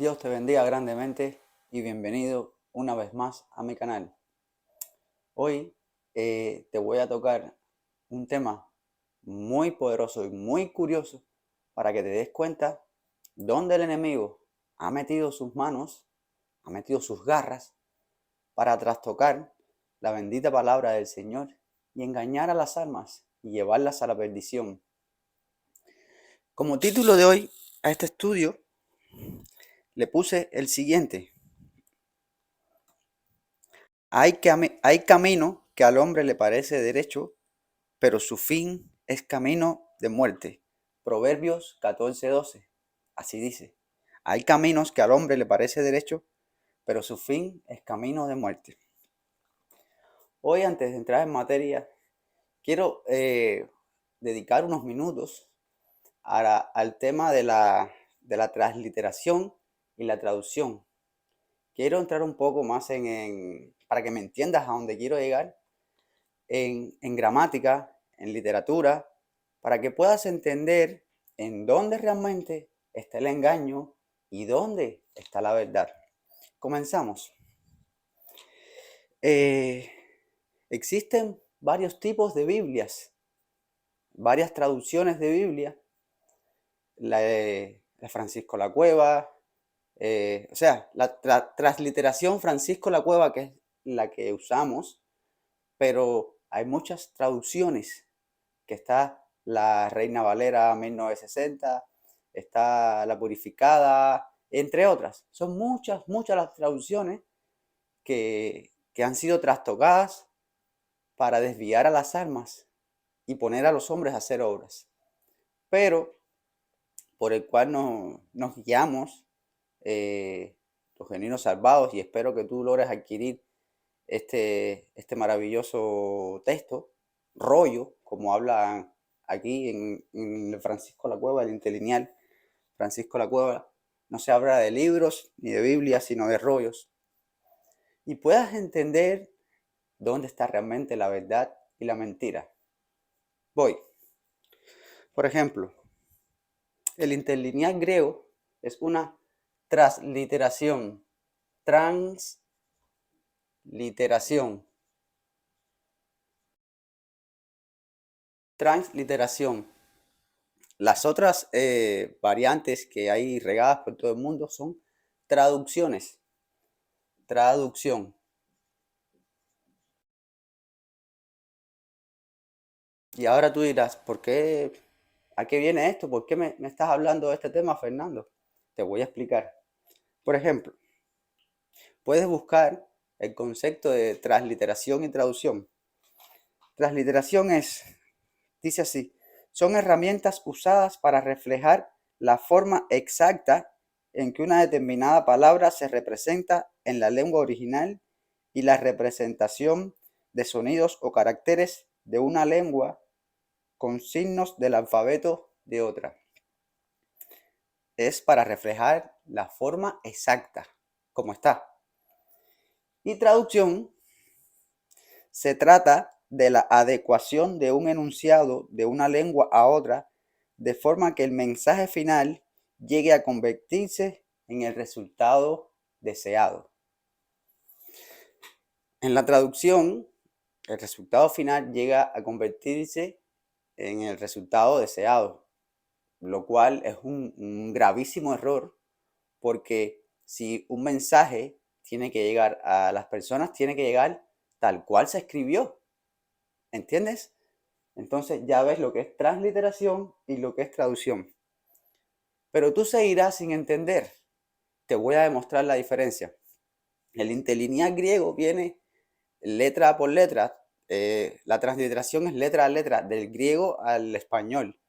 Dios te bendiga grandemente y bienvenido una vez más a mi canal. Hoy te voy a tocar un tema muy poderoso y muy curioso para que te des cuenta dónde el enemigo ha metido sus manos, ha metido sus garras para trastocar la bendita palabra del Señor y engañar a las almas y llevarlas a la perdición. Como título de hoy a este estudio le puse el siguiente: hay camino que al hombre le parece derecho, pero su fin es camino de muerte. Proverbios 14:12. Así dice. Hay caminos que al hombre le parece derecho, pero su fin es camino de muerte. Hoy, antes de entrar en materia, quiero dedicar unos minutos al tema de la transliteración y la traducción. Quiero entrar un poco más para que me entiendas a dónde quiero llegar, en gramática, en literatura, para que puedas entender en dónde realmente está el engaño y dónde está la verdad. Comenzamos. Eh, Existen varios tipos de Biblias, varias traducciones de Biblia. La Francisco La Cueva, la transliteración Francisco La Cueva, que es la que usamos, pero hay muchas traducciones, que está la Reina Valera 1960, está la Purificada, entre otras. Son muchas las traducciones que han sido trastocadas para desviar a las almas y poner a los hombres a hacer obras. Pero por el cual nos guiamos los genuinos salvados, y espero que tú logres adquirir este maravilloso texto, rollo, como hablan aquí en el Francisco La Cueva, el interlineal Francisco La Cueva. No se habla de libros ni de Biblia, sino de rollos. Y puedas entender dónde está realmente la verdad y la mentira. Voy. Por ejemplo, el interlineal griego es una transliteración. Transliteración. Transliteración. Las otras variantes que hay regadas por todo el mundo son traducciones. Traducción. Y ahora tú dirás, ¿por qué? ¿A qué viene esto? ¿Por qué me estás hablando de este tema, Fernando? Te voy a explicar. Por ejemplo, puedes buscar el concepto de transliteración y traducción. Transliteración dice así: son herramientas usadas para reflejar la forma exacta en que una determinada palabra se representa en la lengua original y la representación de sonidos o caracteres de una lengua con signos del alfabeto de otra. Es para reflejar la forma exacta, como está. Y traducción se trata de la adecuación de un enunciado de una lengua a otra, de forma que el mensaje final llegue a convertirse en el resultado deseado. En la traducción, el resultado final llega a convertirse en el resultado deseado, lo cual es un gravísimo error, porque si un mensaje tiene que llegar a las personas, tiene que llegar tal cual se escribió, ¿entiendes? Entonces ya ves lo que es transliteración y lo que es traducción. Pero tú seguirás sin entender. Te voy a demostrar la diferencia. El interlineal griego viene letra por letra. La transliteración es letra a letra, del griego al español.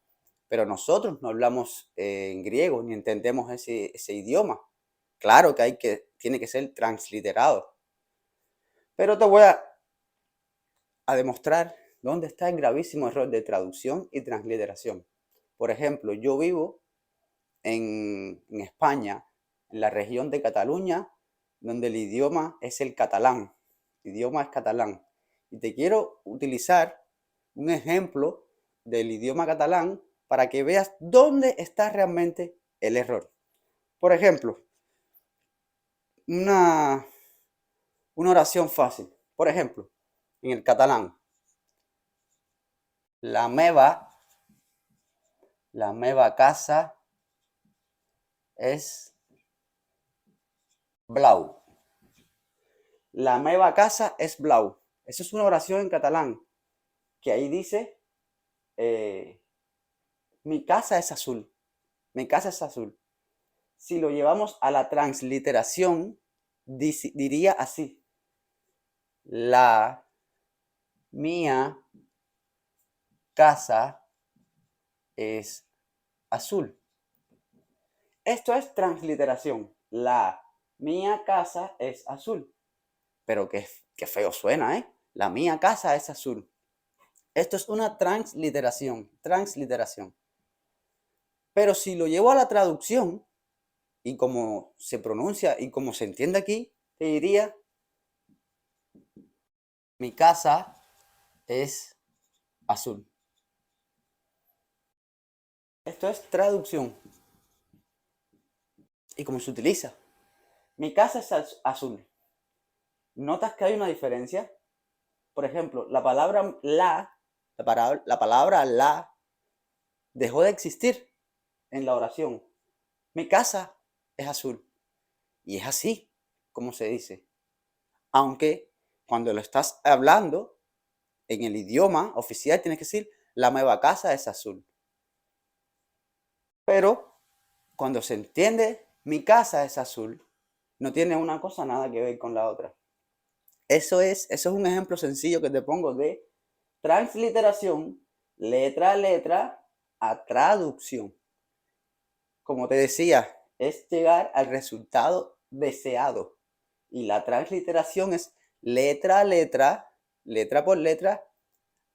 Pero nosotros no hablamos en griego ni entendemos ese idioma. Claro que tiene que ser transliterado. Pero te voy a demostrar dónde está el gravísimo error de traducción y transliteración. Por ejemplo, yo vivo en España, en la región de Cataluña, donde el idioma es el catalán. El idioma es catalán. Y te quiero utilizar un ejemplo del idioma catalán para que veas dónde está realmente el error. Por ejemplo, una oración fácil. Por ejemplo, en el catalán, la meva casa es blau. La meva casa es blau. Eso es una oración en catalán, que ahí dice, mi casa es azul. Mi casa es azul. Si lo llevamos a la transliteración, diría así: la mía casa es azul. Esto es transliteración. La mía casa es azul. Pero qué feo suena, ¿eh? La mía casa es azul. Esto es una transliteración. Pero si lo llevo a la traducción, y como se pronuncia y como se entiende aquí, te diría, mi casa es azul. Esto es traducción. ¿Y cómo se utiliza? Mi casa es azul. ¿Notas que hay una diferencia? Por ejemplo, la palabra la dejó de existir en la oración. Mi casa es azul. Y es así como se dice. Aunque cuando lo estás hablando en el idioma oficial tienes que decir, la meva casa es azul. Pero cuando se entiende, mi casa es azul, no tiene una cosa nada que ver con la otra. Eso es un ejemplo sencillo que te pongo de transliteración, letra a letra, a traducción. Como te decía, es llegar al resultado deseado. Y la transliteración es letra a letra, letra por letra,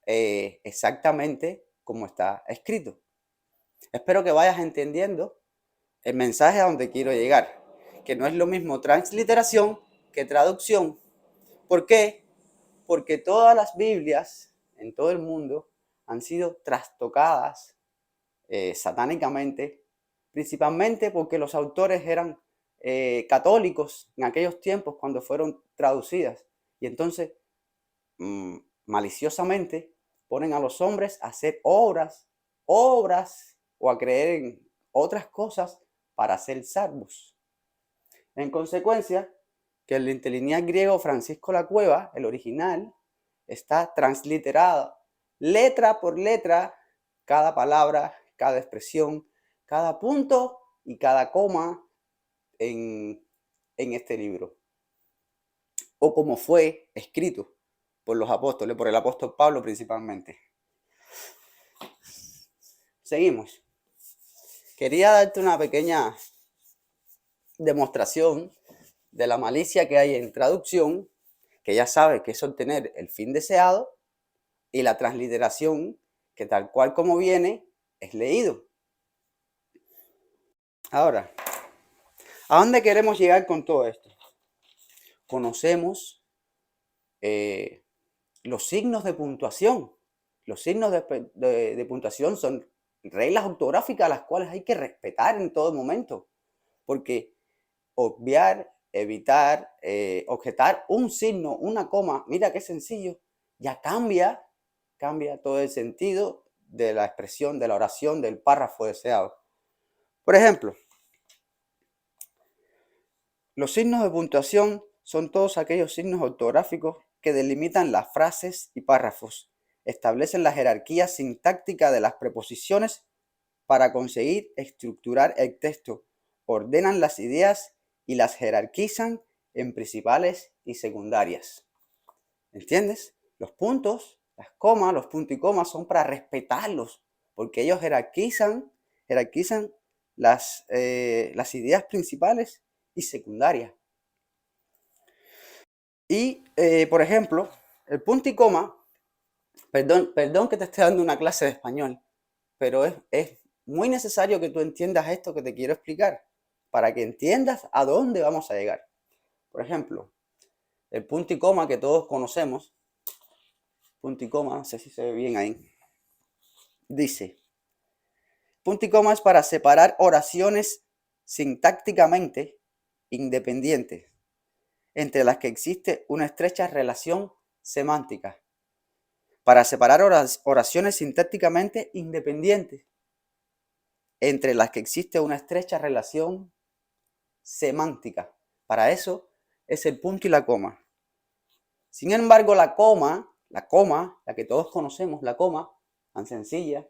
exactamente como está escrito. Espero que vayas entendiendo el mensaje a donde quiero llegar, que no es lo mismo transliteración que traducción. ¿Por qué? Porque todas las Biblias en todo el mundo han sido trastocadas satánicamente, principalmente porque los autores eran católicos en aquellos tiempos cuando fueron traducidas. Y entonces, maliciosamente, ponen a los hombres a hacer obras o a creer en otras cosas para ser salvos. En consecuencia, que el interlineal griego Francisco La Cueva, el original, está transliterado letra por letra, cada palabra, cada expresión, cada punto y cada coma en este libro. O como fue escrito por los apóstoles, por el apóstol Pablo principalmente. Seguimos. Quería darte una pequeña demostración de la malicia que hay en traducción, que ya sabes que es obtener el fin deseado, y la transliteración, que tal cual como viene, es leído. Ahora, ¿a dónde queremos llegar con todo esto? Conocemos los signos de puntuación. Los signos de puntuación son reglas ortográficas las cuales hay que respetar en todo momento, porque obviar, evitar, objetar un signo, una coma, mira qué sencillo, ya cambia todo el sentido de la expresión, de la oración, del párrafo deseado. Por ejemplo, los signos de puntuación son todos aquellos signos ortográficos que delimitan las frases y párrafos, establecen la jerarquía sintáctica de las preposiciones para conseguir estructurar el texto, ordenan las ideas y las jerarquizan en principales y secundarias. ¿Entiendes? Los puntos, las comas, los puntos y comas son para respetarlos, porque ellos jerarquizan las ideas principales y secundarias. Y, por ejemplo, el punto y coma, perdón que te esté dando una clase de español, pero es muy necesario que tú entiendas esto que te quiero explicar, para que entiendas a dónde vamos a llegar. Por ejemplo, el punto y coma que todos conocemos, punto y coma, no sé si se ve bien ahí, dice, punto y coma es para separar oraciones sintácticamente independientes. entre las que existe una estrecha relación semántica, para separar oraciones sintácticamente independientes, entre las que existe una estrecha relación semántica. Para eso es el punto y la coma. Sin embargo, la coma, la que todos conocemos, la coma, tan sencilla,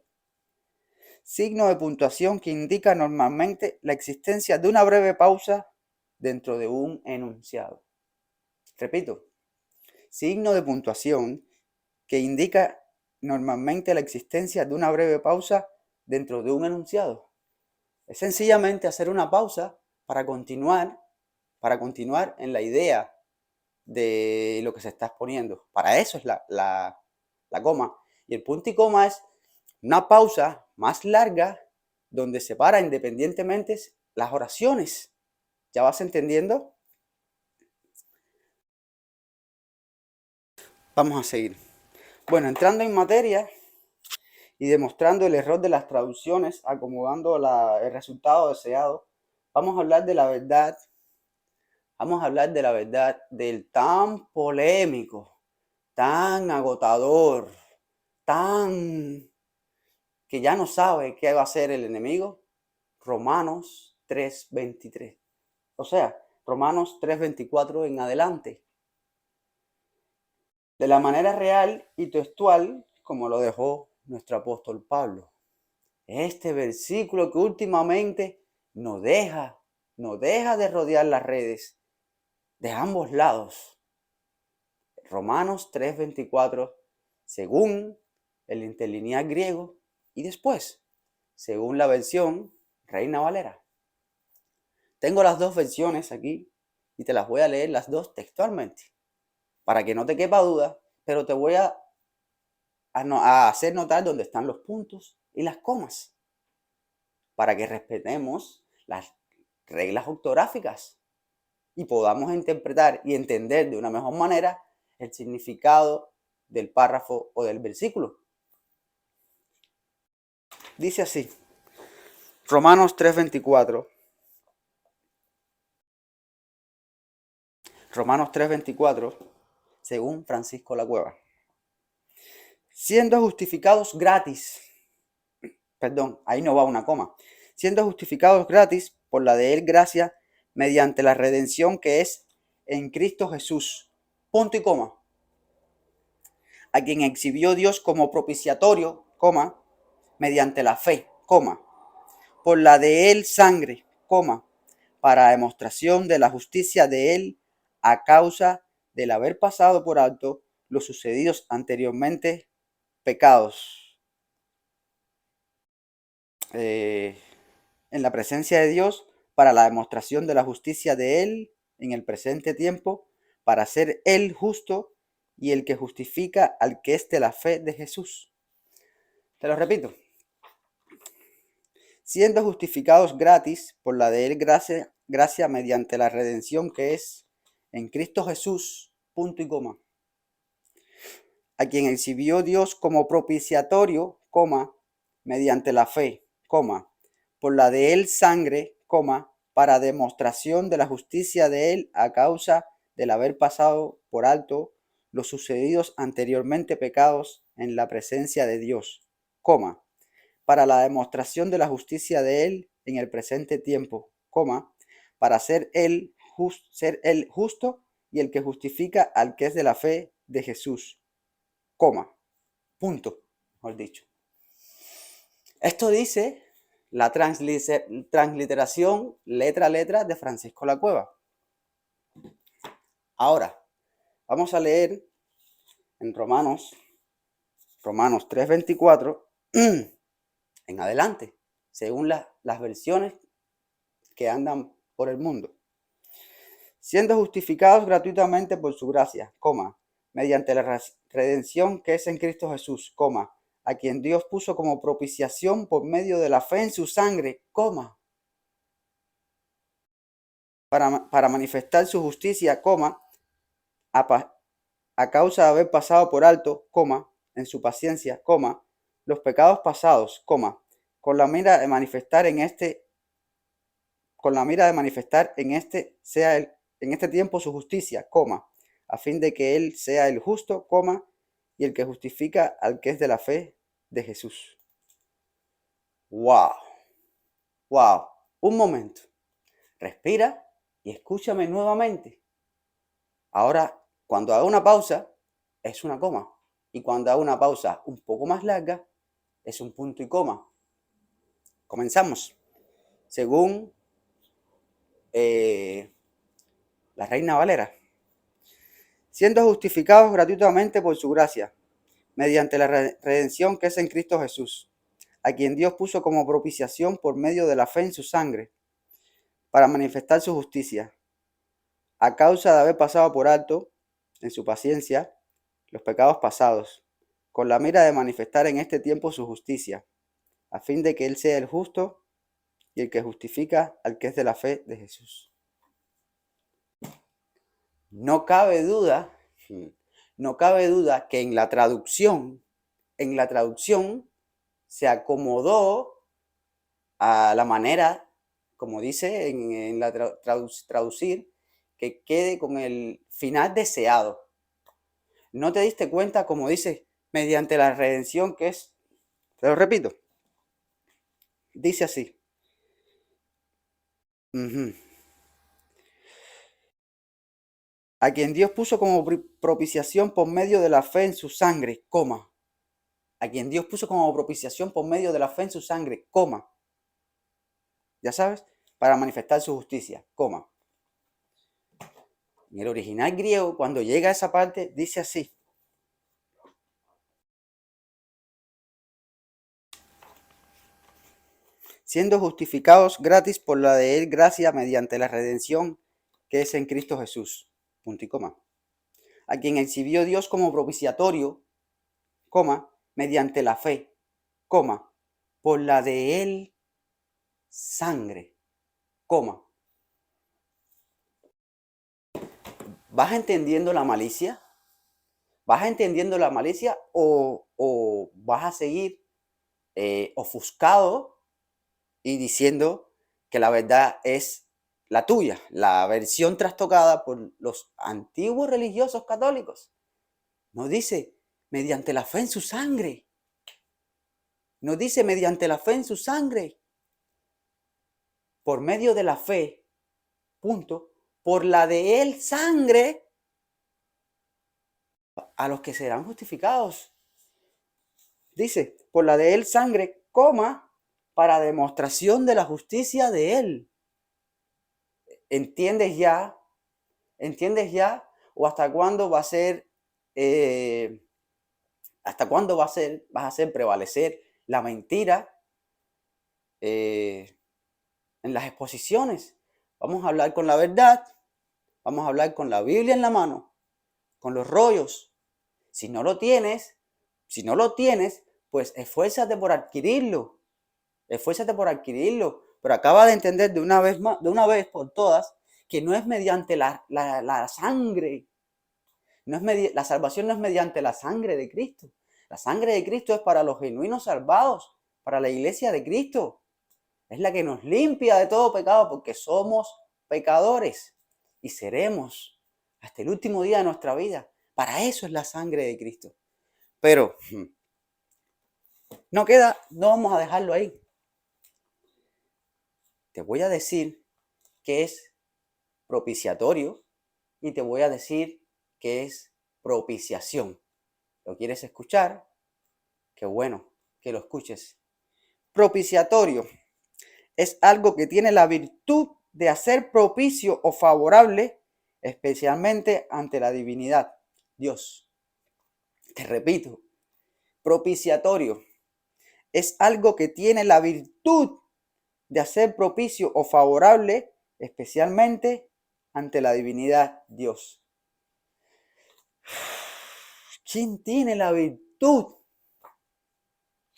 signo de puntuación que indica normalmente la existencia de una breve pausa dentro de un enunciado. Repito, signo de puntuación que indica normalmente la existencia de una breve pausa dentro de un enunciado. Es sencillamente hacer una pausa para continuar en la idea de lo que se está exponiendo. Para eso es la coma. Y el punto y coma es una pausa más larga donde separa independientemente las oraciones. ¿Ya vas entendiendo? Vamos a seguir. Bueno, entrando en materia y demostrando el error de las traducciones, acomodando el resultado deseado, vamos a hablar de la verdad. Vamos a hablar de la verdad del tan polémico, tan agotador, tan que ya no sabe qué va a hacer el enemigo. Romanos 3:23. O sea, Romanos 3:24 en adelante. De la manera real y textual, como lo dejó nuestro apóstol Pablo. Este versículo que últimamente no deja de rodear las redes de ambos lados. Romanos 3:24, según el interlineal griego, y después, según la versión Reina Valera. Tengo las dos versiones aquí y te las voy a leer las dos textualmente, para que no te quepa duda, pero te voy a hacer notar dónde están los puntos y las comas, para que respetemos las reglas ortográficas y podamos interpretar y entender de una mejor manera el significado del párrafo o del versículo. Dice así, Romanos 3:24. Romanos 3:24, según Francisco La Cueva. Siendo justificados gratis, ahí no va una coma, siendo justificados gratis por la de él gracia mediante la redención que es en Cristo Jesús, punto y coma, a quien exhibió Dios como propiciatorio, coma, mediante la fe, coma, por la de él sangre, coma, para demostración de la justicia de él a causa del haber pasado por alto los sucedidos anteriormente pecados. En la presencia de Dios, para la demostración de la justicia de él en el presente tiempo, para ser él justo y el que justifica al que es de la fe de Jesús. Te lo repito. Siendo justificados gratis por la de él gracia mediante la redención que es en Cristo Jesús, punto y coma, a quien exhibió Dios como propiciatorio, coma, mediante la fe, coma, por la de él sangre, coma, para demostración de la justicia de él a causa del haber pasado por alto los sucedidos anteriormente pecados en la presencia de Dios, coma, para la demostración de la justicia de él en el presente tiempo, coma, para ser él justo y el que justifica al que es de la fe de Jesús, coma, punto, mejor dicho. Esto dice la transliteración letra a letra de Francisco La Cueva. Ahora, vamos a leer en Romanos 3:24 en adelante, según las versiones que andan por el mundo. Siendo justificados gratuitamente por su gracia, coma, mediante la redención que es en Cristo Jesús, coma, a quien Dios puso como propiciación por medio de la fe en su sangre, coma, para manifestar su justicia, coma, a causa de haber pasado por alto, coma, en su paciencia, coma, los pecados pasados, coma, con la mira de manifestar en este sea en este tiempo su justicia, coma, a fin de que Él sea el justo, coma, y el que justifica al que es de la fe de Jesús. ¡Wow! ¡Wow! Un momento. Respira y escúchame nuevamente. Ahora, cuando hago una pausa, es una coma. Y cuando hago una pausa un poco más larga, es un punto y coma. Comenzamos. Según la Reina Valera. Siendo justificados gratuitamente por su gracia, mediante la redención que es en Cristo Jesús, a quien Dios puso como propiciación por medio de la fe en su sangre, para manifestar su justicia, a causa de haber pasado por alto, en su paciencia, los pecados pasados, con la mira de manifestar en este tiempo su justicia, a fin de que Él sea el justo y el que justifica al que es de la fe de Jesús. No cabe duda, no cabe duda que en la traducción se acomodó a la manera, como dice en la traducir, que quede con el final deseado. ¿No te diste cuenta, como dice, mediante la redención que es? Te lo repito. Dice así. A quien Dios puso como propiciación por medio de la fe en su sangre, coma. A quien Dios puso como propiciación por medio de la fe en su sangre, coma. Ya sabes, para manifestar su justicia, coma. En el original griego, cuando llega a esa parte, dice así. Siendo justificados gratis por la de Él gracia mediante la redención que es en Cristo Jesús. Punto y coma. A quien exhibió Dios como propiciatorio, coma, mediante la fe, coma, por la de Él sangre, coma. ¿Vas entendiendo la malicia? ¿Vas entendiendo la malicia o vas a seguir ofuscado y diciendo que la verdad es la tuya, la versión trastocada por los antiguos religiosos católicos? Nos dice, mediante la fe en su sangre. Nos dice, mediante la fe en su sangre. Por medio de la fe, punto, por la de él sangre, a los que serán justificados. Dice, por la de él sangre, coma, para demostración de la justicia de él. ¿Entiendes ya? ¿Entiendes ya? ¿O hasta cuándo va a ser, hasta cuándo vas a hacer prevalecer la mentira en las exposiciones? Vamos a hablar con la verdad, vamos a hablar con la Biblia en la mano, con los rollos. Si no lo tienes, pues esfuérzate por adquirirlo. Esfuérzate por adquirirlo. Pero acaba de entender de una vez por todas, que no es mediante la sangre. La salvación no es mediante la sangre de Cristo. La sangre de Cristo es para los genuinos salvados, para la iglesia de Cristo. Es la que nos limpia de todo pecado porque somos pecadores y seremos hasta el último día de nuestra vida. Para eso es la sangre de Cristo. Pero no vamos a dejarlo ahí. Te voy a decir que es propiciatorio y te voy a decir que es propiciación. ¿Lo quieres escuchar? Qué bueno que lo escuches. Propiciatorio es algo que tiene la virtud de hacer propicio o favorable, especialmente ante la divinidad, Dios. Te repito, propiciatorio es algo que tiene la virtud de hacer propicio o favorable, especialmente ante la divinidad, Dios. ¿Quién tiene la virtud?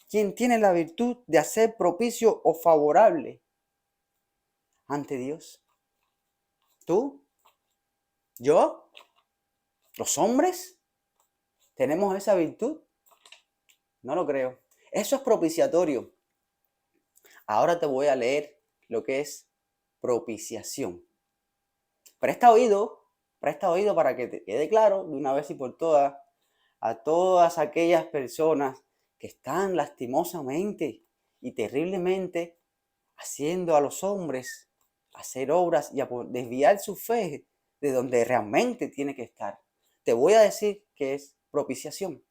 ¿Quién tiene la virtud de hacer propicio o favorable ante Dios? ¿Tú? ¿Yo? ¿Los hombres? ¿Tenemos esa virtud? No lo creo. Eso es propiciatorio. Ahora te voy a leer lo que es propiciación. Presta oído para que te quede claro de una vez y por todas a todas aquellas personas que están lastimosamente y terriblemente haciendo a los hombres hacer obras y a desviar su fe de donde realmente tiene que estar. Te voy a decir que es propiciación.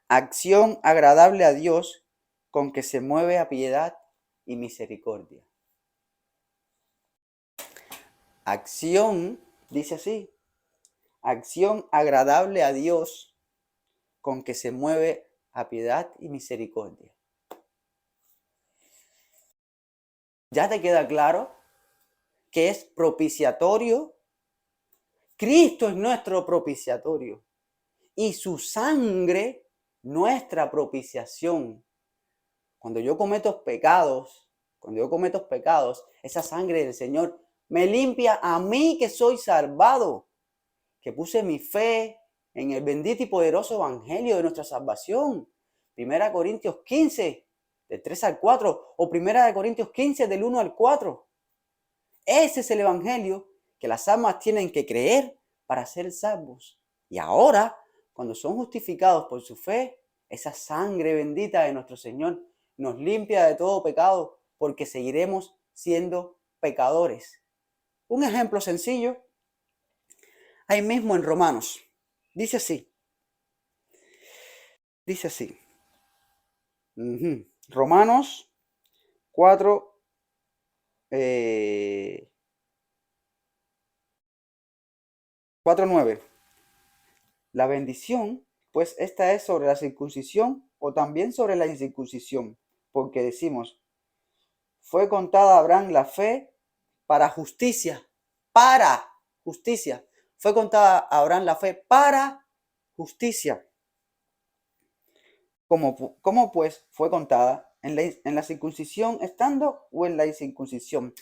Acción agradable a Dios con que se mueve a piedad y misericordia. Acción, dice así, acción agradable a Dios con que se mueve a piedad y misericordia. ¿Ya te queda claro que es propiciatorio? Cristo es nuestro propiciatorio y su sangre nuestra propiciación. Cuando yo cometo pecados, esa sangre del Señor me limpia a mí que soy salvado, que puse mi fe en el bendito y poderoso evangelio de nuestra salvación. 1 Corintios 15, del 3 al 4, o 1 Corintios 15, del 1 al 4. Ese es el evangelio que las almas tienen que creer para ser salvos. Y ahora, cuando son justificados por su fe, esa sangre bendita de nuestro Señor nos limpia de todo pecado, porque seguiremos siendo pecadores. Un ejemplo sencillo, ahí mismo en Romanos, dice así. Romanos 4, 4:9. La bendición, pues esta es sobre la circuncisión o también sobre la incircuncisión, porque decimos, fue contada a Abraham la fe para justicia, fue contada a Abraham la fe para justicia. ¿Cómo pues fue contada? ¿En la circuncisión estando o en la incircuncisión?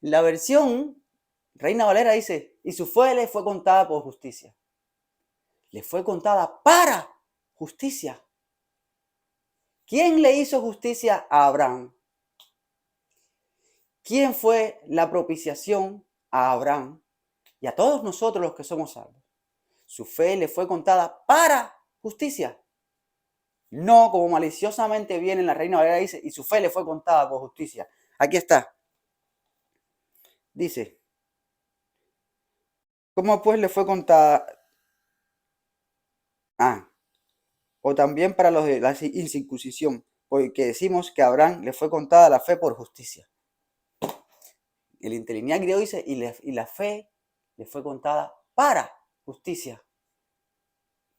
La versión Reina Valera dice, y su fe le fue contada por justicia. Le fue contada para justicia. ¿Quién le hizo justicia a Abraham? ¿Quién fue la propiciación a Abraham y a todos nosotros los que somos salvos? Su fe le fue contada para justicia. No como maliciosamente viene en la Reina Valera dice, y su fe le fue contada por justicia. Aquí está. Dice, ¿cómo pues le fue contada? O también para los de la incircuncisión, porque decimos que a Abraham le fue contada la fe por justicia. El interlineal griego dice, y la fe le fue contada para justicia.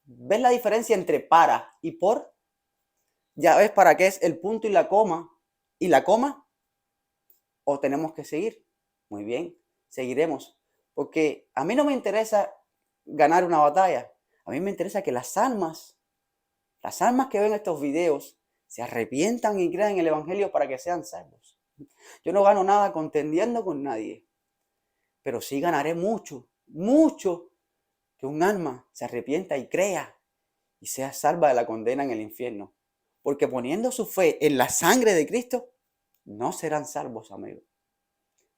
¿Ves la diferencia entre para y por? Ya ves para qué es el punto y la coma. ¿Y la coma? ¿O tenemos que seguir? Muy bien, seguiremos. Porque a mí no me interesa ganar una batalla. A mí me interesa que las almas que ven estos videos se arrepientan y crean en el evangelio para que sean salvos. Yo no gano nada contendiendo con nadie, pero sí ganaré mucho que un alma se arrepienta y crea y sea salva de la condena en el infierno. Porque poniendo su fe en la sangre de Cristo, no serán salvos, amigos.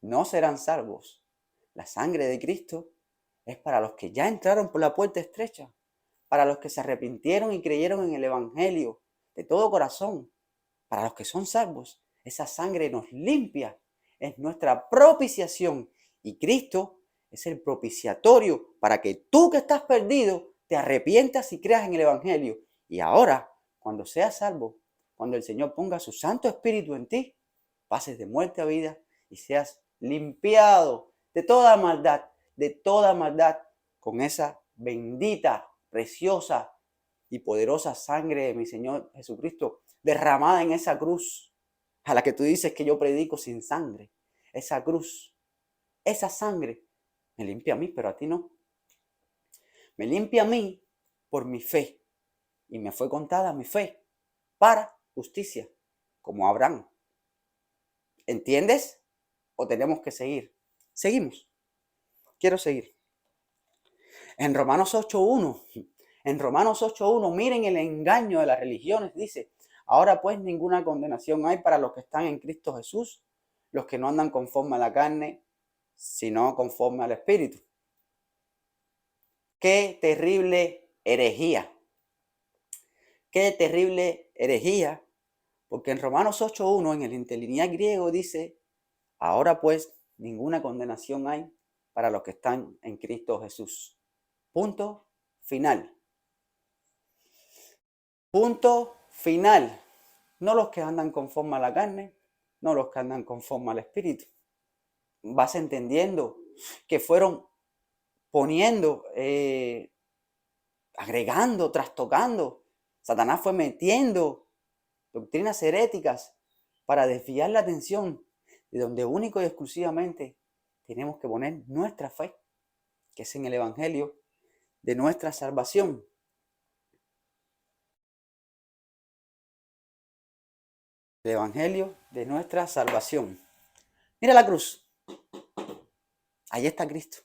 No serán salvos. La sangre de Cristo es para los que ya entraron por la puerta estrecha, para los que se arrepintieron y creyeron en el evangelio de todo corazón, para los que son salvos. Esa sangre nos limpia, es nuestra propiciación y Cristo es el propiciatorio para que tú que estás perdido te arrepientas y creas en el evangelio. Y ahora, cuando seas salvo, cuando el Señor ponga su Santo Espíritu en ti, pases de muerte a vida y seas limpiado de toda maldad con esa bendita, preciosa y poderosa sangre de mi Señor Jesucristo derramada en esa cruz a la que tú dices que yo predico sin sangre. Esa cruz, esa sangre me limpia a mí, pero a ti no. Me limpia a mí por mi fe y me fue contada mi fe para justicia, como Abraham. ¿Entiendes? ¿O tenemos que seguir? Seguimos. Quiero seguir. En Romanos 8:1, miren el engaño de las religiones, dice, ahora pues ninguna condenación hay para los que están en Cristo Jesús, los que no andan conforme a la carne, sino conforme al Espíritu. ¡Qué terrible herejía! ¡Qué terrible herejía! Porque en Romanos 8:1, en el interlineal griego, dice: ahora pues, ninguna condenación hay para los que están en Cristo Jesús. Punto final. Punto final. No los que andan conforme a la carne, no los que andan conforme al Espíritu. Vas entendiendo que fueron poniendo, agregando, trastocando. Satanás fue metiendo doctrinas heréticas para desviar la atención de donde único y exclusivamente tenemos que poner nuestra fe, que es en el Evangelio de nuestra salvación. El Evangelio de nuestra salvación. Mira la cruz. Ahí está Cristo.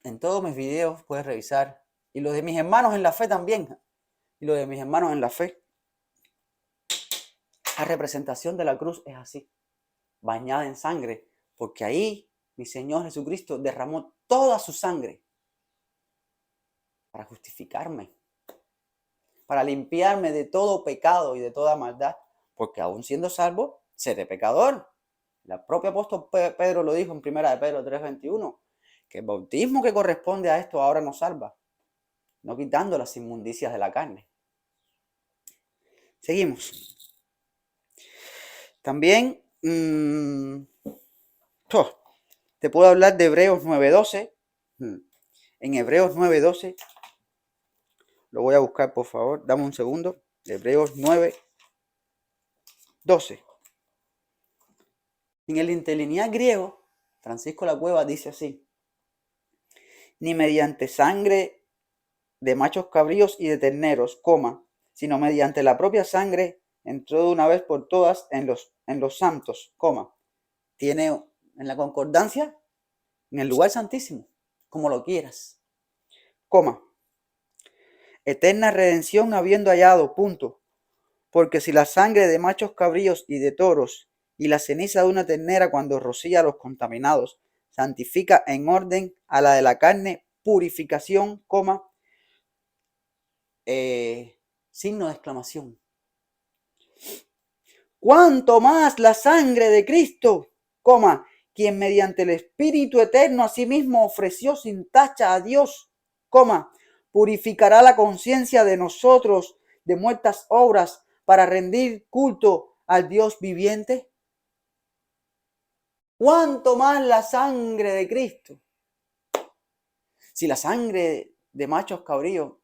En todos mis videos puedes revisar, y los de mis hermanos en la fe también, la representación de la cruz es así, bañada en sangre, porque ahí mi Señor Jesucristo derramó toda su sangre para justificarme, para limpiarme de todo pecado y de toda maldad, porque aún siendo salvo, seré pecador. El propio apóstol Pedro lo dijo en 1 de Pedro 3:21, que el bautismo que corresponde a esto ahora nos salva, no quitando las inmundicias de la carne. Seguimos. También te puedo hablar de Hebreos 9:12. En Hebreos 9:12, lo voy a buscar, por favor, dame un segundo. Hebreos 9:12. En el interlineal griego, Francisco La Cueva dice así: ni mediante sangre de machos cabríos y de terneros, sino mediante la propia sangre entró de una vez por todas en los santos, tiene en la concordancia, en el lugar santísimo, como lo quieras, eterna redención habiendo hallado, porque si la sangre de machos cabríos y de toros y la ceniza de una ternera cuando rocía a los contaminados santifica en orden a la de la carne purificación, signo de exclamación. ¿Cuánto más la sangre de Cristo, quien mediante el Espíritu Eterno a sí mismo ofreció sin tacha a Dios, purificará la conciencia de nosotros de muertas obras para rendir culto al Dios viviente? ¿Cuánto más la sangre de Cristo? Si la sangre de machos cabríos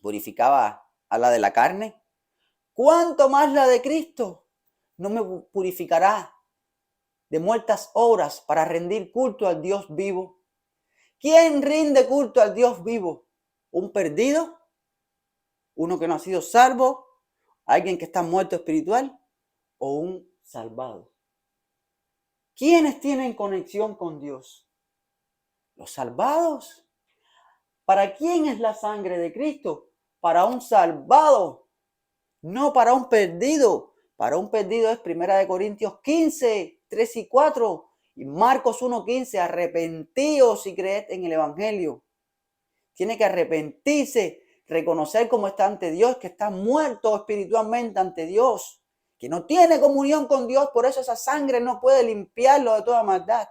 purificaba a la de la carne, ¿cuánto más la de Cristo no me purificará de muertas obras para rendir culto al Dios vivo? ¿Quién rinde culto al Dios vivo? ¿Un perdido? ¿Uno que no ha sido salvo? ¿Alguien que está muerto espiritual? ¿O un salvado? ¿Quiénes tienen conexión con Dios? ¿Los salvados? ¿Para quién es la sangre de Cristo? Para un salvado, no para un perdido. Para un perdido es 1 Corintios 15, 3 y 4 y Marcos 1:15, arrepentíos y creed en el Evangelio. Tiene que arrepentirse, reconocer cómo está ante Dios, que está muerto espiritualmente ante Dios, que no tiene comunión con Dios, por eso esa sangre no puede limpiarlo de toda maldad.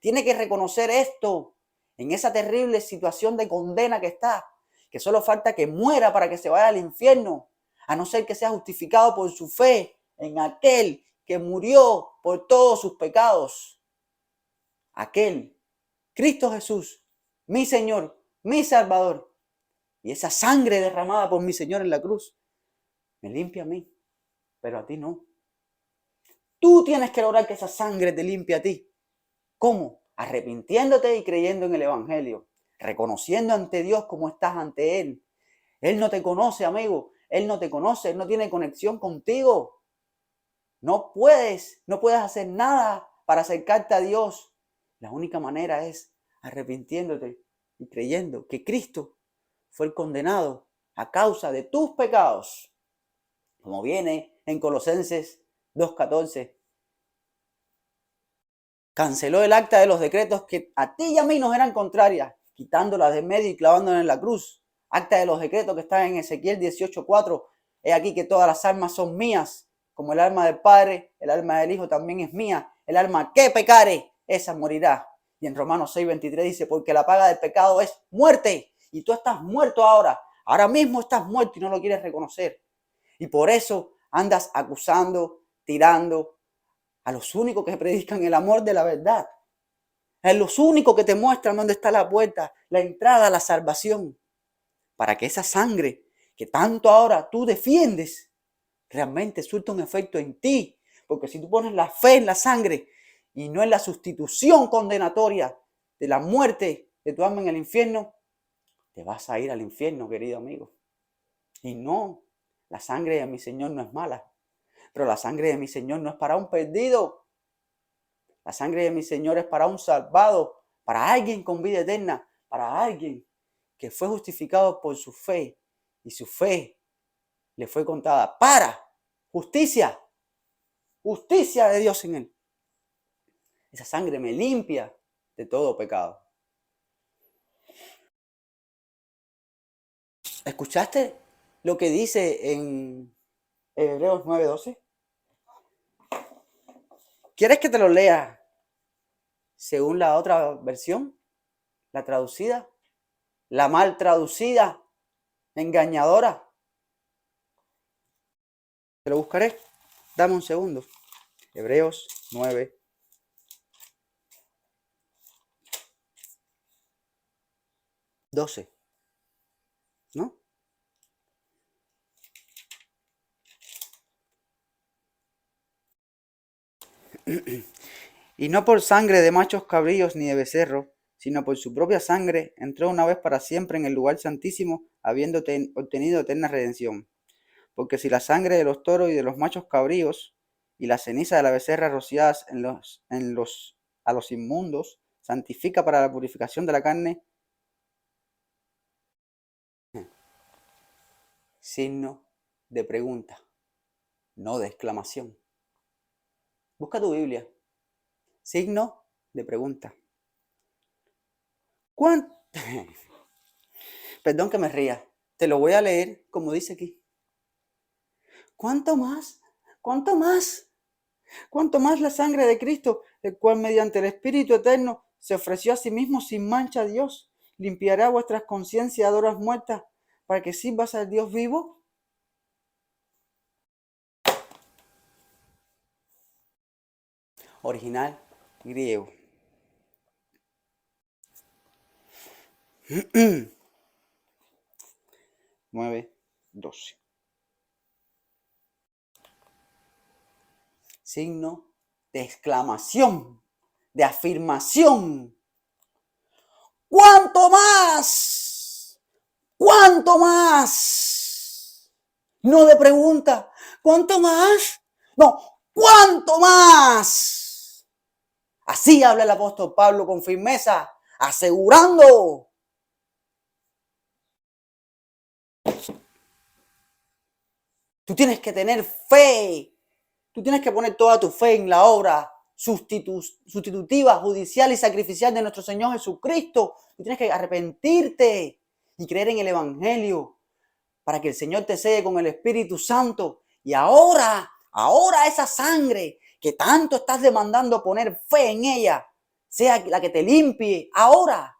Tiene que reconocer esto en esa terrible situación de condena que está, que solo falta que muera para que se vaya al infierno, a no ser que sea justificado por su fe en aquel que murió por todos sus pecados. Aquel, Cristo Jesús, mi Señor, mi Salvador. Y esa sangre derramada por mi Señor en la cruz me limpia a mí, pero a ti no. Tú tienes que lograr que esa sangre te limpie a ti. ¿Cómo? Arrepintiéndote y creyendo en el Evangelio, reconociendo ante Dios cómo estás ante Él. Él no te conoce, amigo. Él no te conoce, Él no tiene conexión contigo. No puedes hacer nada para acercarte a Dios. La única manera es arrepintiéndote y creyendo que Cristo fue el condenado a causa de tus pecados, como viene en Colosenses 2:14. Canceló el acta de los decretos que a ti y a mí nos eran contrarias, quitándolas de medio y clavándolas en la cruz. Acta de los decretos que está en Ezequiel 18:4. He aquí que todas las almas son mías, como el alma del Padre, el alma del Hijo también es mía. El alma que pecare, esa morirá. Y en Romanos 6:23 dice, porque la paga del pecado es muerte. Y tú estás muerto ahora. Ahora mismo estás muerto y no lo quieres reconocer. Y por eso andas acusando, tirando a los únicos que predican el amor de la verdad. A los únicos que te muestran dónde está la puerta, la entrada a la salvación. Para que esa sangre que tanto ahora tú defiendes, realmente surta un efecto en ti. Porque si tú pones la fe en la sangre y no en la sustitución condenatoria de la muerte de tu alma en el infierno, te vas a ir al infierno, querido amigo. Y no, la sangre de mi Señor no es mala, pero la sangre de mi Señor no es para un perdido. La sangre de mi Señor es para un salvado, para alguien con vida eterna, para alguien que fue justificado por su fe y su fe le fue contada para justicia de Dios en él. Esa sangre me limpia de todo pecado. ¿Escuchaste lo que dice en Hebreos 9:12? ¿Quieres que te lo lea según la otra versión? La traducida, la mal traducida, engañadora. Te lo buscaré. Dame un segundo. Hebreos 9. ¿No? Y no por sangre de machos cabríos ni de becerro, sino por su propia sangre, entró una vez para siempre en el lugar santísimo, habiendo obtenido eterna redención. Porque si la sangre de los toros y de los machos cabríos y la ceniza de la becerra rociadas a los inmundos santifica para la purificación de la carne, signo de pregunta, no de exclamación. Busca tu Biblia. Signo de pregunta. ¿Cuánto? Perdón que me ría. Te lo voy a leer como dice aquí. ¿Cuánto más? ¿Cuánto más? ¿Cuánto más la sangre de Cristo, el cual mediante el Espíritu Eterno se ofreció a sí mismo sin mancha a Dios, limpiará vuestras conciencias de obras muertas para que sirvas al Dios vivo? Original griego. Nueve, 12. Signo de exclamación, de afirmación. ¿Cuánto más? ¿Cuánto más? No de pregunta. ¿Cuánto más? No, ¿cuánto más? Así habla el apóstol Pablo con firmeza, asegurando. Tú tienes que tener fe. Tú tienes que poner toda tu fe en la obra sustitutiva, judicial y sacrificial de nuestro Señor Jesucristo. Tú tienes que arrepentirte y creer en el Evangelio para que el Señor te selle con el Espíritu Santo. Y ahora esa sangre que tanto estás demandando poner fe en ella, sea la que te limpie. Ahora,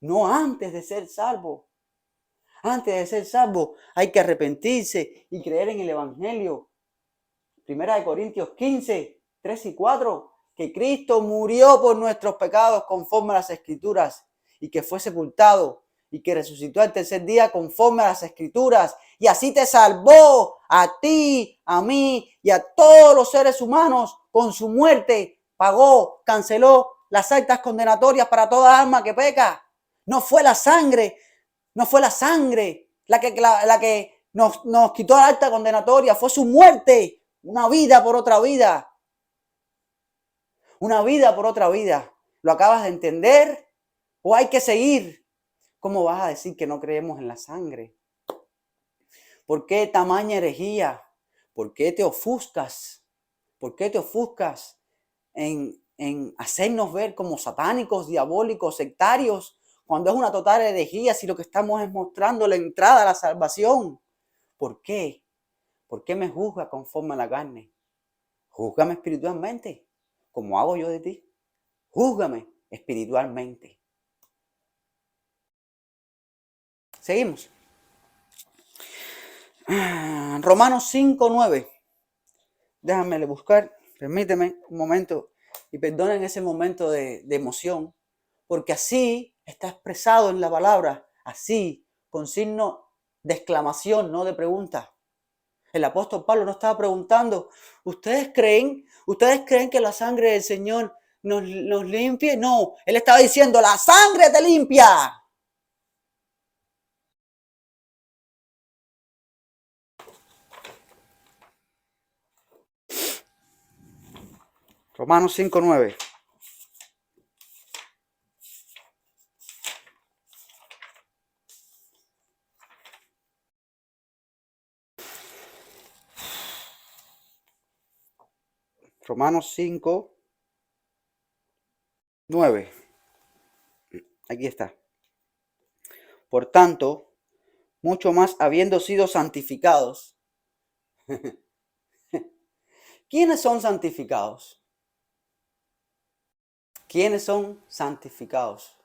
no antes de ser salvo. Antes de ser salvo hay que arrepentirse y creer en el Evangelio. 1 Corintios 15, 3 y 4, que Cristo murió por nuestros pecados conforme a las Escrituras y que fue sepultado y que resucitó al tercer día conforme a las Escrituras y así te salvó a ti, a mí y a todos los seres humanos con su muerte. Pagó, canceló las actas condenatorias para toda alma que peca. No fue la sangre la que nos quitó la acta condenatoria, fue su muerte. Una vida por otra vida. Una vida por otra vida. ¿Lo acabas de entender? ¿O hay que seguir? ¿Cómo vas a decir que no creemos en la sangre? ¿Por qué tamaña herejía? ¿Por qué te ofuscas? ¿Por qué te ofuscas en hacernos ver como satánicos, diabólicos, sectarios, cuando es una total herejía si lo que estamos es mostrando la entrada a la salvación? ¿Por qué? ¿Por qué me juzgas conforme a la carne? Júzgame espiritualmente, como hago yo de ti. Júzgame espiritualmente. Seguimos. Romanos 5:9. Déjame buscar, permíteme un momento y perdonen ese momento de emoción, porque así está expresado en la palabra, así, con signo de exclamación, no de pregunta. El apóstol Pablo no estaba preguntando, ¿ustedes creen que la sangre del Señor nos limpie? No, él estaba diciendo, la sangre te limpia. Romanos 5:9. Romanos 5:9. Aquí está. Por tanto, mucho más habiendo sido santificados. ¿Quiénes son santificados? ¿Quiénes son santificados?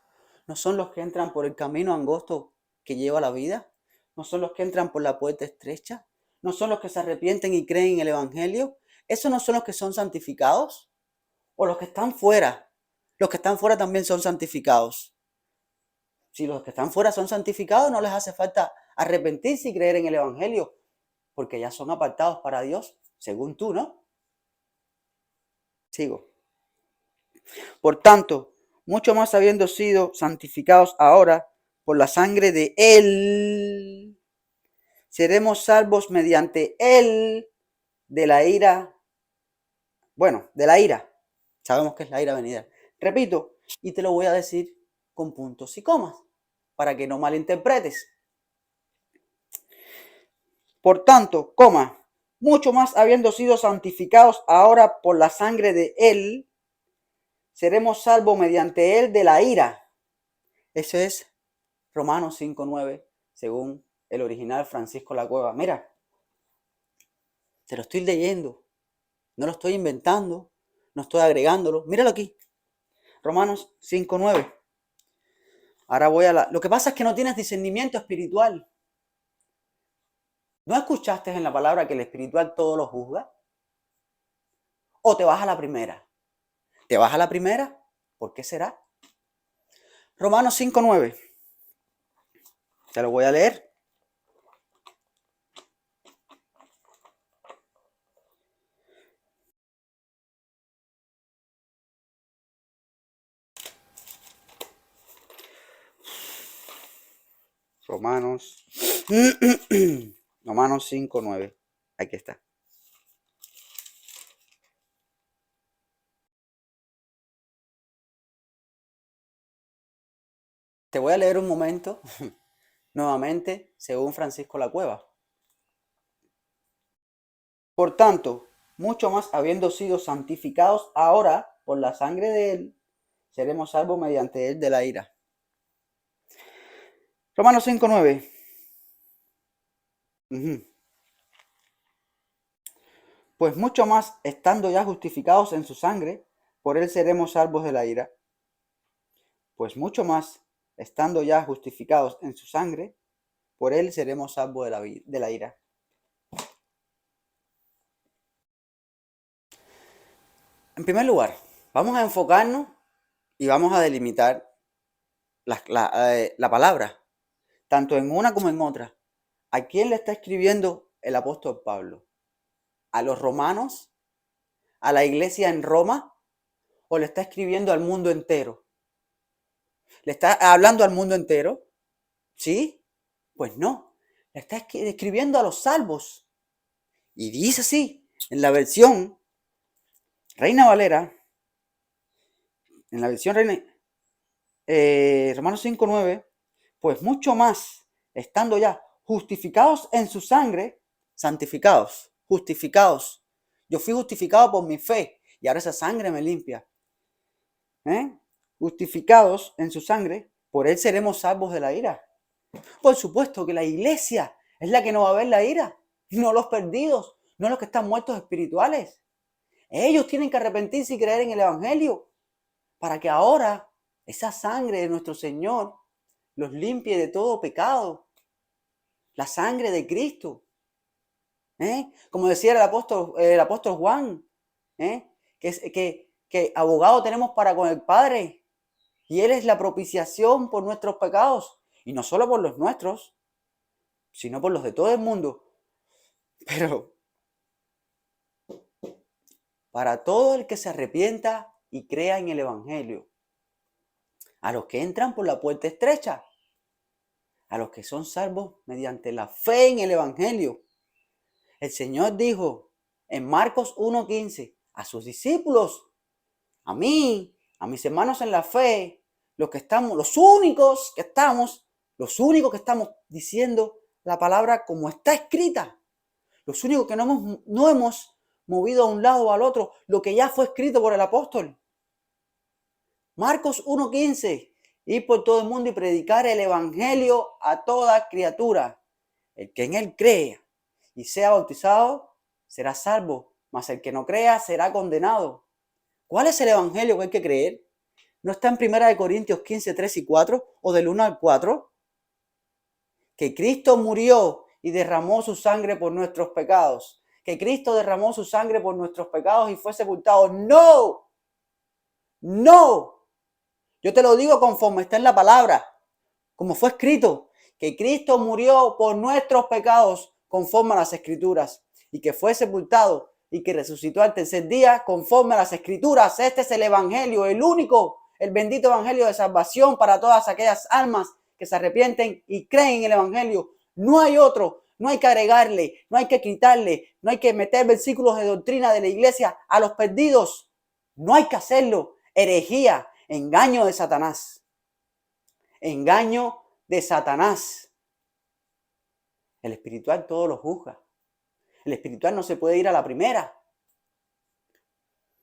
¿No son los que entran por el camino angosto que lleva a la vida? ¿No son los que entran por la puerta estrecha? ¿No son los que se arrepienten y creen en el Evangelio? ¿Esos no son los que son santificados? ¿O los que están fuera? Los que están fuera también son santificados. Si los que están fuera son santificados, no les hace falta arrepentirse y creer en el Evangelio, porque ya son apartados para Dios, según tú, ¿no? Sigo. Por tanto, mucho más habiendo sido santificados ahora por la sangre de Él, seremos salvos mediante Él de la ira. Bueno, de la ira. Sabemos que es la ira venidera. Repito, y te lo voy a decir con puntos y comas, para que no malinterpretes. Por tanto, mucho más habiendo sido santificados ahora por la sangre de Él, seremos salvos mediante Él de la ira. Eso es Romanos 5:9, según el original Francisco La Cueva. Mira, te lo estoy leyendo, no lo estoy inventando, no estoy agregándolo. Míralo aquí, Romanos 5:9. Ahora voy a Lo que pasa es que no tienes discernimiento espiritual. ¿No escuchaste en la palabra que el espiritual todo lo juzga? ¿O te vas a la primera? ¿Te vas a la primera? ¿Por qué será? Romanos 5:9. Te lo voy a leer. Romanos 5:9. Aquí está. Te voy a leer un momento, nuevamente, según Francisco La Cueva. Por tanto, mucho más habiendo sido santificados ahora por la sangre de Él, seremos salvos mediante Él de la ira. Romanos 5:9. Pues mucho más, estando ya justificados en su sangre, por Él seremos salvos de la ira. Pues mucho más, estando ya justificados en su sangre, por Él seremos salvos de la ira. En primer lugar, vamos a enfocarnos y vamos a delimitar la palabra, tanto en una como en otra. ¿A quién le está escribiendo el apóstol Pablo? ¿A los romanos? ¿A la iglesia en Roma? ¿O le está escribiendo al mundo entero? ¿Le está hablando al mundo entero? ¿Sí? Pues no. Le está escribiendo a los salvos. Y dice así, en la versión Reina Valera, en la versión Romanos 5:9, pues mucho más, estando ya justificados en su sangre, santificados, justificados. Yo fui justificado por mi fe y ahora esa sangre me limpia. Justificados en su sangre, por él seremos salvos de la ira. Por supuesto que la iglesia es la que no va a ver la ira, no los perdidos, no los que están muertos espirituales. Ellos tienen que arrepentirse y creer en el evangelio para que ahora esa sangre de nuestro Señor los limpie de todo pecado. La sangre de Cristo. Como decía el apóstol Juan, que abogado tenemos para con el Padre, y Él es la propiciación por nuestros pecados, y no solo por los nuestros, sino por los de todo el mundo. Pero para todo el que se arrepienta y crea en el evangelio, a los que entran por la puerta estrecha, a los que son salvos mediante la fe en el evangelio. El Señor dijo en Marcos 1:15 a sus discípulos, a mí, a mis hermanos en la fe, los únicos que estamos diciendo la palabra como está escrita, los únicos que no hemos movido a un lado o al otro lo que ya fue escrito por el apóstol. Marcos 1:15, ir por todo el mundo y predicar el evangelio a toda criatura. El que en él crea y sea bautizado será salvo, mas el que no crea será condenado. ¿Cuál es el evangelio que hay que creer? ¿No está en 1 Corintios 15, 3 y 4 o del 1 al 4? Que Cristo murió y derramó su sangre por nuestros pecados. Que Cristo derramó su sangre por nuestros pecados y fue sepultado. ¡No! ¡No! Yo te lo digo conforme está en la palabra, como fue escrito, que Cristo murió por nuestros pecados conforme a las Escrituras y que fue sepultado y que resucitó al tercer día conforme a las Escrituras. Este es el evangelio, el único, el bendito evangelio de salvación para todas aquellas almas que se arrepienten y creen en el evangelio. No hay otro, no hay que agregarle, no hay que quitarle, no hay que meter versículos de doctrina de la iglesia a los perdidos. No hay que hacerlo. Herejía, engaño de Satanás. Engaño de Satanás. El espiritual todo lo juzga. El espiritual no se puede ir a la primera.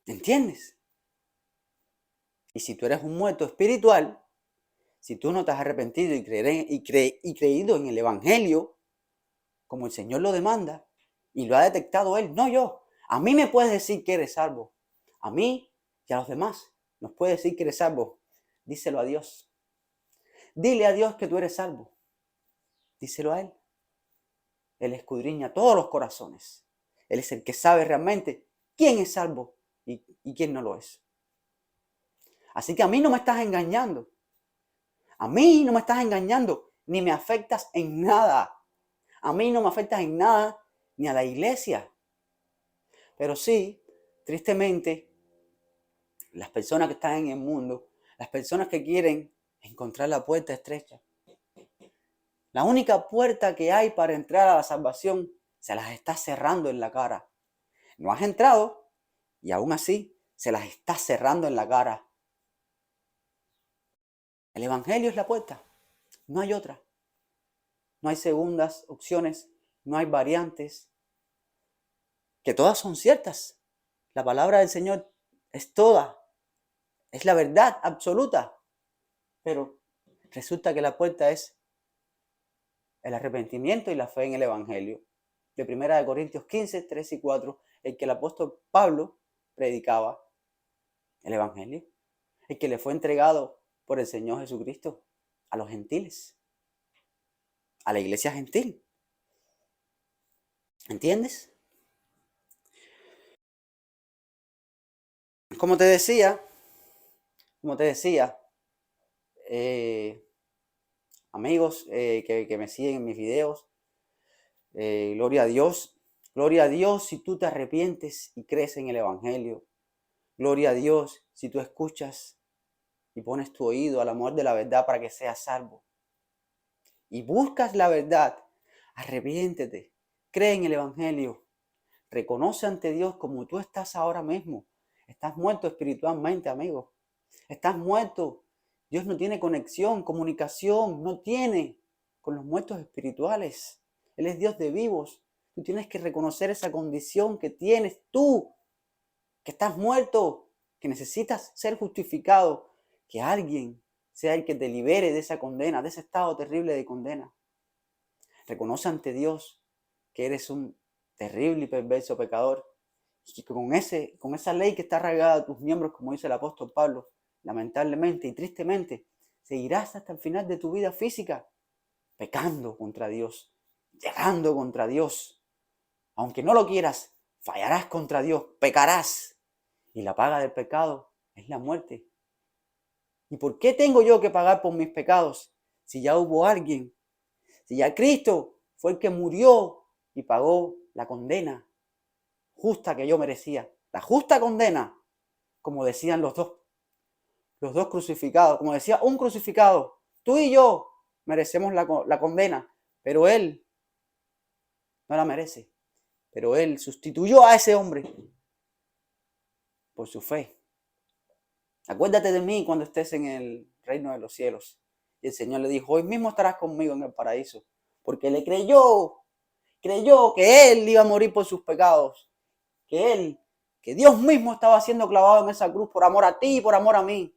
¿Entiendes? Y si tú eres un muerto espiritual, si tú no te has arrepentido y creído en el evangelio, como el Señor lo demanda, y lo ha detectado Él, no yo. A mí me puedes decir que eres salvo. A mí y a los demás nos puedes decir que eres salvo. Díselo a Dios. Dile a Dios que tú eres salvo. Díselo a Él. Él escudriña todos los corazones. Él es el que sabe realmente quién es salvo y quién no lo es. Así que a mí no me estás engañando. A mí no me estás engañando, ni me afectas en nada. A mí no me afectas en nada, ni a la iglesia. Pero sí, tristemente, las personas que están en el mundo, las personas que quieren encontrar la puerta estrecha, la única puerta que hay para entrar a la salvación, se las está cerrando en la cara. No has entrado y aún así se las está cerrando en la cara. El evangelio es la puerta, no hay otra. No hay segundas opciones, no hay variantes, que todas son ciertas. La palabra del Señor es toda, es la verdad absoluta. Pero resulta que la puerta es el arrepentimiento y la fe en el evangelio. De 1 Corintios 15, 3 y 4, el que el apóstol Pablo predicaba el evangelio, el que le fue entregado por el Señor Jesucristo a los gentiles, a la iglesia gentil. ¿Entiendes? Como te decía, amigos que me siguen en mis videos, gloria a Dios si tú te arrepientes y crees en el evangelio. Gloria a Dios si tú escuchas y pones tu oído al amor de la verdad para que seas salvo. Y buscas la verdad, arrepiéntete, cree en el evangelio, reconoce ante Dios como tú estás ahora mismo. Estás muerto espiritualmente, amigo. Estás muerto. Dios no tiene comunicación, no tiene con los muertos espirituales. Él es Dios de vivos. Tú tienes que reconocer esa condición que tienes tú, que estás muerto, que necesitas ser justificado, que alguien sea el que te libere de esa condena, de ese estado terrible de condena. Reconoce ante Dios que eres un terrible y perverso pecador y que con esa ley que está arraigada a tus miembros, como dice el apóstol Pablo, lamentablemente y tristemente, seguirás hasta el final de tu vida física pecando contra Dios, llegando contra Dios. Aunque no lo quieras, fallarás contra Dios, pecarás. Y la paga del pecado es la muerte. ¿Y por qué tengo yo que pagar por mis pecados? Si ya hubo alguien, si ya Cristo fue el que murió y pagó la condena justa que yo merecía. La justa condena, como decían los dos crucificados, como decía un crucificado, tú y yo merecemos la condena, pero Él no la merece. Pero Él sustituyó a ese hombre por su fe. Acuérdate de mí cuando estés en el reino de los cielos. Y el Señor le dijo, hoy mismo estarás conmigo en el paraíso. Porque le creyó que Él iba a morir por sus pecados. Que Dios mismo estaba siendo clavado en esa cruz por amor a ti y por amor a mí.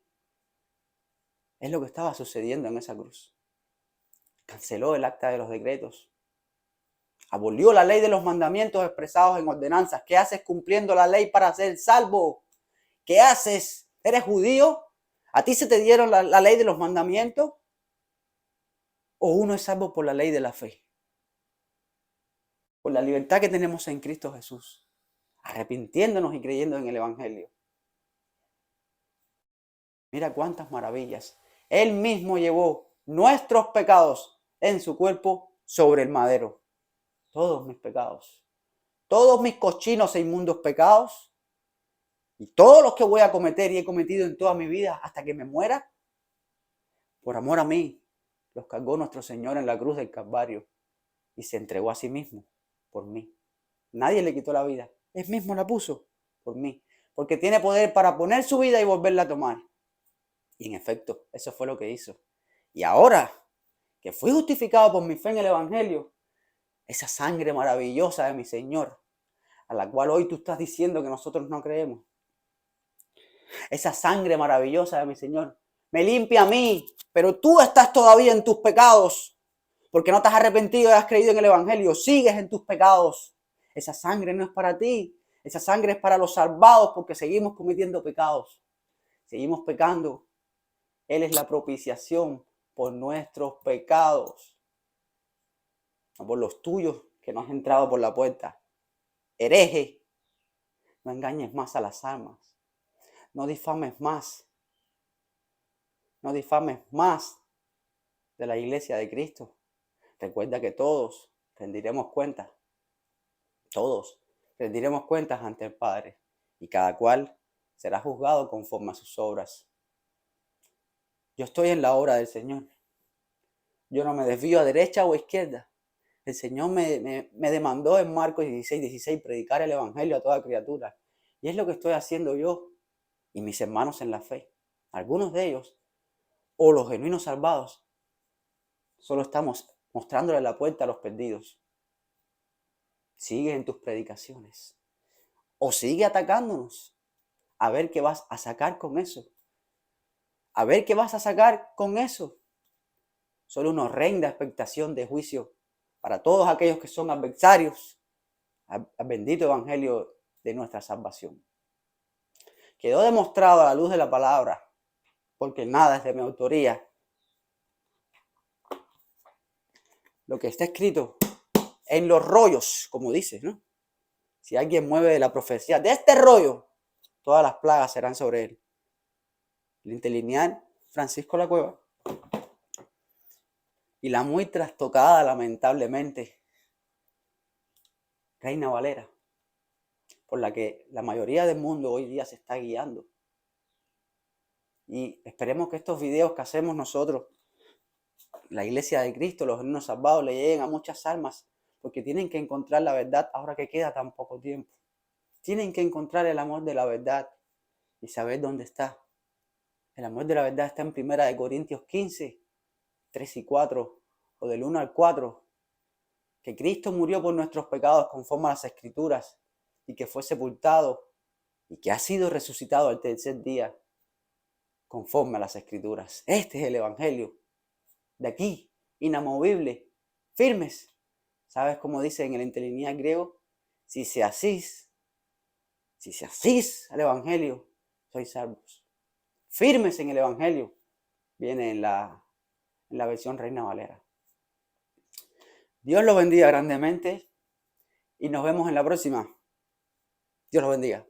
Es lo que estaba sucediendo en esa cruz. Canceló el acta de los decretos. Abolió la ley de los mandamientos expresados en ordenanzas. ¿Qué haces cumpliendo la ley para ser salvo? ¿Qué haces? ¿Eres judío? ¿A ti se te dieron la ley de los mandamientos? ¿O uno es salvo por la ley de la fe? Por la libertad que tenemos en Cristo Jesús. Arrepintiéndonos y creyendo en el Evangelio. Mira cuántas maravillas. Él mismo llevó nuestros pecados en su cuerpo sobre el madero. Todos mis pecados. Todos mis cochinos e inmundos pecados. Y todos los que voy a cometer y he cometido en toda mi vida hasta que me muera. Por amor a mí, los cargó nuestro Señor en la cruz del Calvario. Y se entregó a sí mismo por mí. Nadie le quitó la vida. Él mismo la puso por mí. Porque tiene poder para poner su vida y volverla a tomar. Y en efecto, eso fue lo que hizo. Y ahora que fui justificado por mi fe en el Evangelio, esa sangre maravillosa de mi Señor, a la cual hoy tú estás diciendo que nosotros no creemos, esa sangre maravillosa de mi Señor, me limpia a mí, pero tú estás todavía en tus pecados, porque no te has arrepentido y has creído en el Evangelio, sigues en tus pecados. Esa sangre no es para ti, esa sangre es para los salvados, porque seguimos cometiendo pecados, seguimos pecando. Él es la propiciación por nuestros pecados, no por los tuyos que no has entrado por la puerta. Hereje, no engañes más a las almas, no difames más, no difames más de la iglesia de Cristo. Recuerda que todos rendiremos cuentas ante el Padre y cada cual será juzgado conforme a sus obras. Yo estoy en la obra del Señor. Yo no me desvío a derecha o a izquierda. El Señor me demandó en Marcos 16:16 predicar el Evangelio a toda criatura. Y es lo que estoy haciendo yo y mis hermanos en la fe. Algunos de ellos, o los genuinos salvados, solo estamos mostrándole la puerta a los perdidos. Sigue en tus predicaciones. O sigue atacándonos. A ver qué vas a sacar con eso. A ver qué vas a sacar con eso. Solo una horrenda expectación de juicio para todos aquellos que son adversarios al bendito evangelio de nuestra salvación. Quedó demostrado a la luz de la palabra, porque nada es de mi autoría, lo que está escrito en los rollos, como dice, ¿no? Si alguien mueve la profecía de este rollo, todas las plagas serán sobre él. El interlineal Francisco La Cueva. Y la muy trastocada, lamentablemente, Reina Valera, por la que la mayoría del mundo hoy día se está guiando. Y esperemos que estos videos que hacemos nosotros, la Iglesia de Cristo, los genuinos salvados, le lleguen a muchas almas, porque tienen que encontrar la verdad ahora que queda tan poco tiempo. Tienen que encontrar el amor de la verdad y saber dónde está. El amor de la verdad está en 1 Corintios 15, 3 y 4, o del 1 al 4. que Cristo murió por nuestros pecados conforme a las Escrituras y que fue sepultado y que ha sido resucitado al tercer día conforme a las Escrituras. Este es el Evangelio de aquí, inamovible, firmes. ¿Sabes cómo dice en el interlineal griego? Si se asís al Evangelio, sois salvos. Firmes en el Evangelio, viene en la versión Reina Valera. Dios los bendiga grandemente y nos vemos en la próxima. Dios los bendiga.